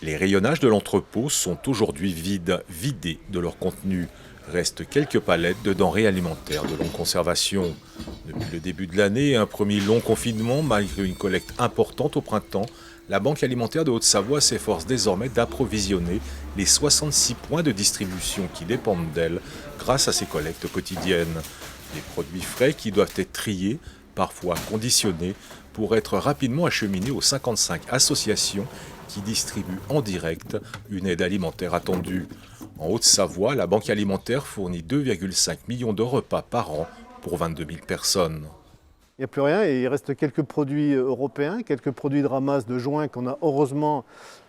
Les rayonnages de l'entrepôt sont aujourd'hui vidés de leur contenu. Restent quelques palettes de denrées alimentaires de longue conservation. Depuis le début de l'année et un premier long confinement, malgré une collecte importante au printemps, la Banque alimentaire de Haute-Savoie s'efforce désormais d'approvisionner les 66 points de distribution qui dépendent d'elle grâce à ces collectes quotidiennes. Des produits frais qui doivent être triés, parfois conditionnés, pour être rapidement acheminés aux 55 associations qui distribuent en direct une aide alimentaire attendue. En Haute-Savoie, la Banque alimentaire fournit 2,5 millions de repas par an pour 22 000 personnes. Il n'y a plus rien et il reste quelques produits européens, quelques produits de ramasse de joints qu'on a heureusement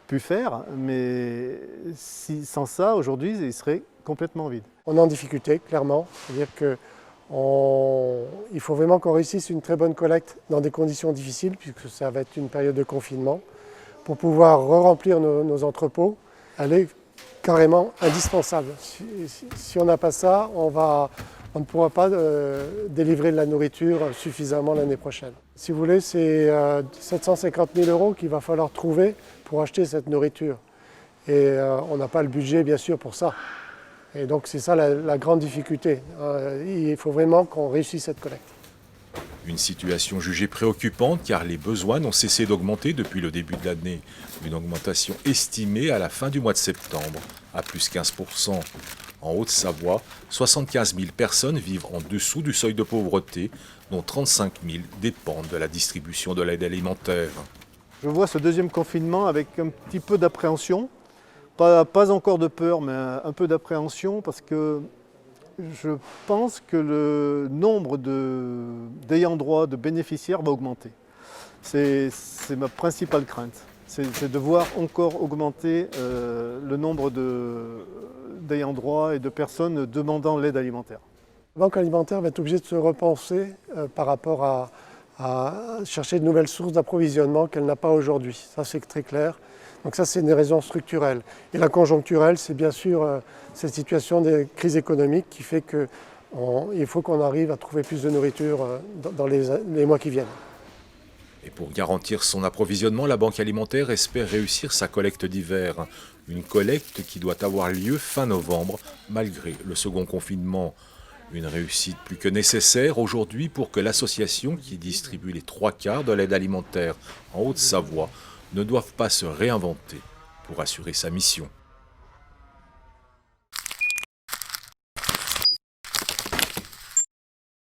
pu faire, mais sans ça, aujourd'hui, il serait complètement vide. On est en difficulté, clairement. C'est-à-dire qu'il faut vraiment qu'on réussisse une très bonne collecte dans des conditions difficiles, puisque ça va être une période de confinement, pour pouvoir re-remplir nos entrepôts. Elle est carrément indispensable. Si on n'a pas ça, on ne pourra pas délivrer de la nourriture suffisamment l'année prochaine. Si vous voulez, c'est 750 000 € qu'il va falloir trouver pour acheter cette nourriture. Et on n'a pas le budget, bien sûr, pour ça. Et donc c'est ça la grande difficulté. Il faut vraiment qu'on réussisse cette collecte. Une situation jugée préoccupante car les besoins n'ont cessé d'augmenter depuis le début de l'année. Une augmentation estimée à la fin du mois de septembre à plus 15%. En Haute-Savoie, 75 000 personnes vivent en dessous du seuil de pauvreté, dont 35 000 dépendent de la distribution de l'aide alimentaire. Je vois ce deuxième confinement avec un petit peu d'appréhension, pas encore de peur, mais un peu d'appréhension parce que je pense que le nombre d'ayants droit, de bénéficiaires va augmenter. C'est ma principale crainte, c'est de voir encore augmenter le nombre d'ayants droit et de personnes demandant l'aide alimentaire. La Banque alimentaire va être obligée de se repenser par rapport à chercher de nouvelles sources d'approvisionnement qu'elle n'a pas aujourd'hui. Ça, c'est très clair. Donc ça, c'est une raison structurelle. Et la conjoncturelle, c'est bien sûr cette situation des crises économiques qui fait qu'il faut qu'on arrive à trouver plus de nourriture dans les mois qui viennent. Et pour garantir son approvisionnement, la Banque alimentaire espère réussir sa collecte d'hiver. Une collecte qui doit avoir lieu fin novembre, malgré le second confinement. Une réussite plus que nécessaire aujourd'hui pour que l'association qui distribue les 3/4 de l'aide alimentaire en Haute-Savoie ne doive pas se réinventer pour assurer sa mission.